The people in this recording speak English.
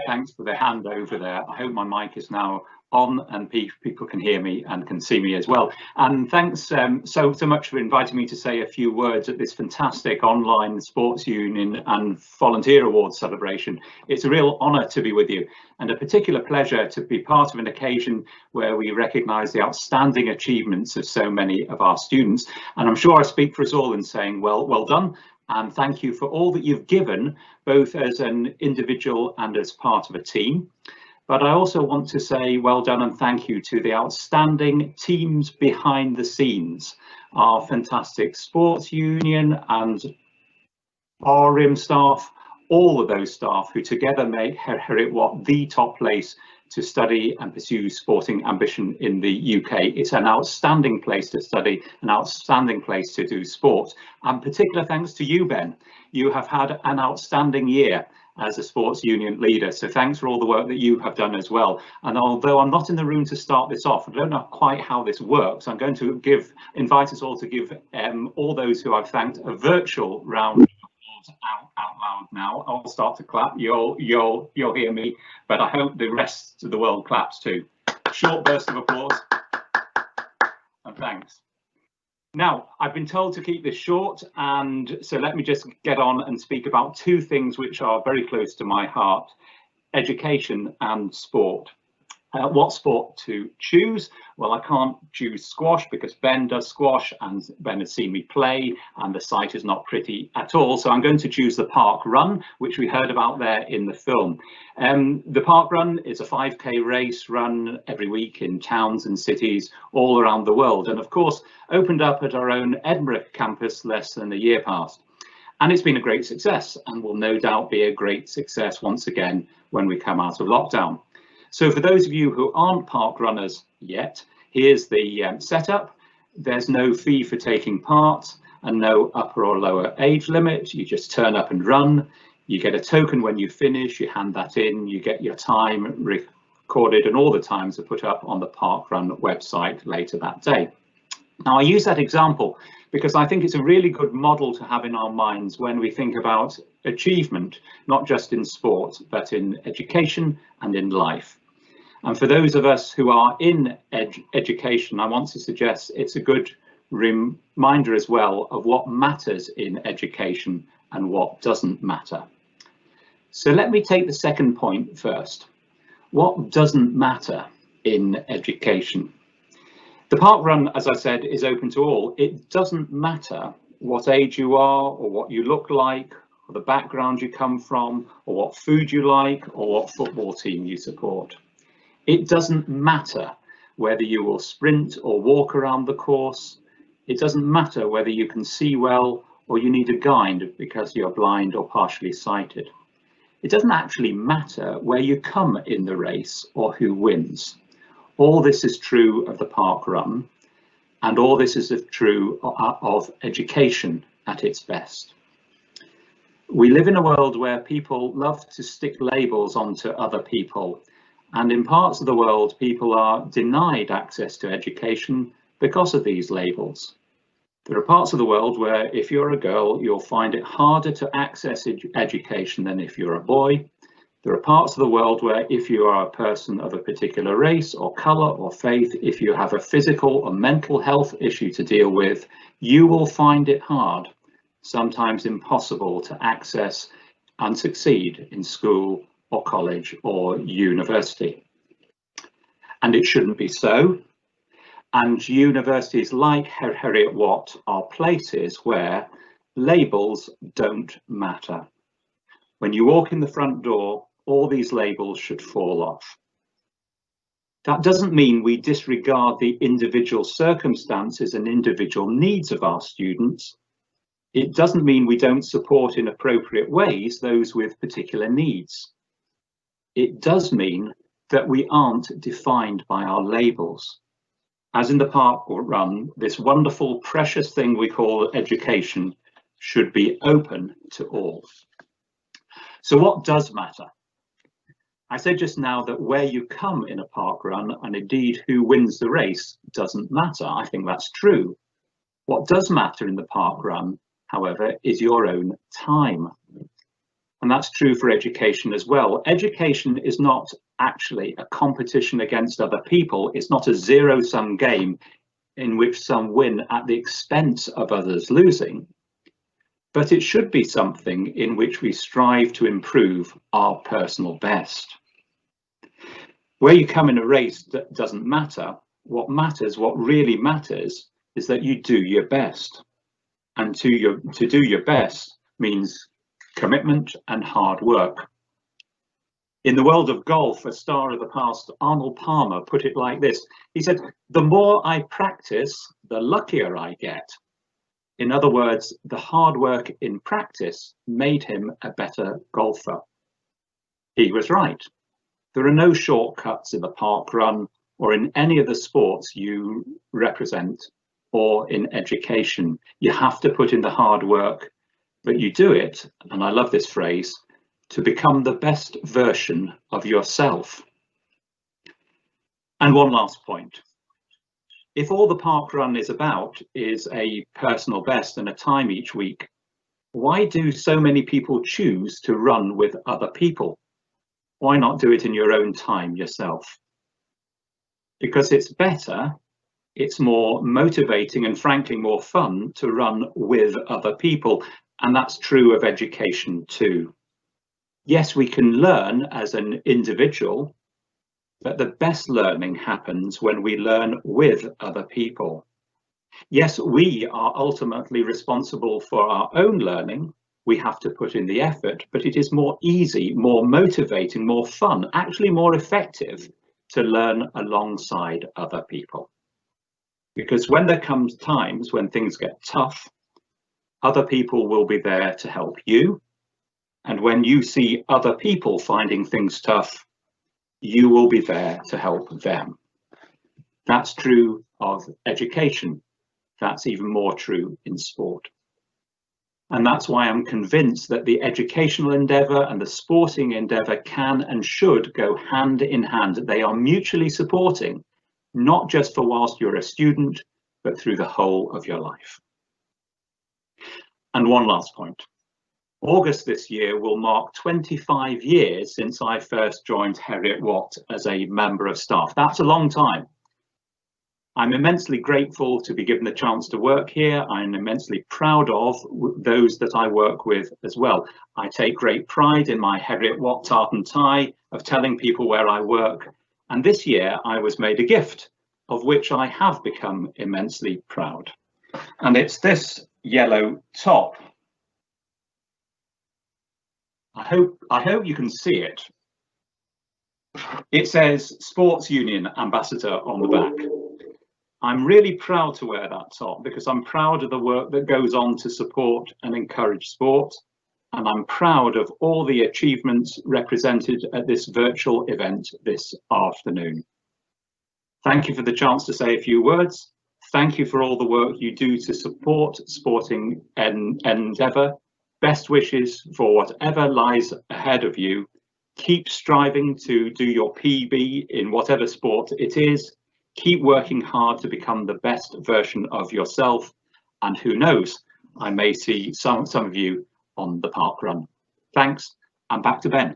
thanks for the hand over there. I hope my mic is now on and people can hear me and can see me as well. And thanks so much for inviting me to say a few words at this fantastic online sports union and volunteer awards celebration. It's a real honour to be with you, and a particular pleasure to be part of an occasion where we recognise the outstanding achievements of so many of our students. And I'm sure I speak for us all in saying well done, and thank you for all that you've given, both as an individual and as part of a team. But I also want to say well done and thank you to the outstanding teams behind the scenes, our fantastic sports union and RIM staff, all of those staff who together make Heriot-Watt the top place to study and pursue sporting ambition in the UK. It's an outstanding place to study, an outstanding place to do sport, and particular thanks to you, Ben. You have had an outstanding year as a sports union leader, so thanks for all the work that you have done as well. And although I'm not in the room to start this off, I don't know quite how this works. I'm going to invite us all to give all those who I've thanked a virtual round of applause out loud now. I'll start to clap. You'll hear me, but I hope the rest of the world claps too. Short burst of applause and thanks. Now, I've been told to keep this short, and so let me just get on and speak about two things which are very close to my heart: education and sport. What sport to choose? Well, I can't choose squash because Ben does squash and Ben has seen me play and the site is not pretty at all. So I'm going to choose the park run, which we heard about there in the film. The park run is a 5K race run every week in towns and cities all around the world, and of course opened up at our own Edinburgh campus less than a year past. And it's been a great success and will no doubt be a great success once again when we come out of lockdown. So for those of you who aren't park runners yet, here's the setup. There's no fee for taking part and no upper or lower age limit. You just turn up and run. You get a token when you finish, you hand that in, you get your time recorded, and all the times are put up on the park run website later that day. Now, I use that example because I think it's a really good model to have in our minds when we think about achievement, not just in sport, but in education and in life. And for those of us who are in education, I want to suggest it's a good reminder as well of what matters in education and what doesn't matter. So let me take the second point first. What doesn't matter in education? The park run, as I said, is open to all. It doesn't matter what age you are or what you look like or the background you come from or what food you like or what football team you support. It doesn't matter whether you will sprint or walk around the course. It doesn't matter whether you can see well or you need a guide because you're blind or partially sighted. It doesn't actually matter where you come in the race or who wins. All this is true of the park run, and all this is true of education at its best. We live in a world where people love to stick labels onto other people, and in parts of the world people are denied access to education because of these labels. There are parts of the world where if you're a girl, you'll find it harder to access education than if you're a boy. There are parts of the world where if you are a person of a particular race or colour or faith, if you have a physical or mental health issue to deal with, you will find it hard, sometimes impossible, to access and succeed in school or college or university. And it shouldn't be so. And universities like Heriot-Watt are places where labels don't matter. When you walk in the front door, all these labels should fall off. That doesn't mean we disregard the individual circumstances and individual needs of our students. It doesn't mean we don't support in appropriate ways those with particular needs. It does mean that we aren't defined by our labels. As in the park run, this wonderful, precious thing we call education should be open to all. So what does matter? I said just now that where you come in a park run, and indeed who wins the race, doesn't matter. I think that's true. What does matter in the park run, however, is your own time. And that's true for education as well. Education is not actually a competition against other people. It's not a zero-sum game in which some win at the expense of others losing. But it should be something in which we strive to improve our personal best. Where you come in a race doesn't matter. What matters, what really matters, is that you do your best. And to do your best means commitment and hard work. In the world of golf, a star of the past, Arnold Palmer, put it like this. He said, "The more I practice, the luckier I get." In other words, the hard work in practice made him a better golfer. He was right. There are no shortcuts in the park run or in any of the sports you represent or in education. You have to put in the hard work, but you do it, and I love this phrase, to become the best version of yourself. And one last point. If all the park run is about is a personal best and a time each week, why do so many people choose to run with other people? Why not do it in your own time yourself? Because it's better, it's more motivating and frankly more fun to run with other people. And that's true of education too. Yes, we can learn as an individual, but the best learning happens when we learn with other people. Yes, we are ultimately responsible for our own learning. We have to put in the effort, but it is more easy, more motivating, more fun, actually more effective to learn alongside other people. Because when there comes times when things get tough, other people will be there to help you. And when you see other people finding things tough, you will be there to help them. That's true of education. That's even more true in sport. And that's why I'm convinced that the educational endeavour and the sporting endeavour can and should go hand in hand. They are mutually supporting, not just for whilst you're a student, but through the whole of your life. And one last point. August this year will mark 25 years since I first joined Heriot-Watt as a member of staff. That's a long time. I'm immensely grateful to be given the chance to work here. I'm immensely proud of those that I work with as well. I take great pride in my Heriot-Watt tartan tie of telling people where I work. And this year I was made a gift of which I have become immensely proud. And it's this yellow top. I hope you can see it. It says Sports Union Ambassador on the back. I'm really proud to wear that top because I'm proud of the work that goes on to support and encourage sport. And I'm proud of all the achievements represented at this virtual event this afternoon. Thank you for the chance to say a few words. Thank you for all the work you do to support sporting endeavour. Best wishes for whatever lies ahead of you. Keep striving to do your PB in whatever sport it is. Keep working hard to become the best version of yourself. And who knows, I may see some of you on the park run. Thanks, and back to Ben.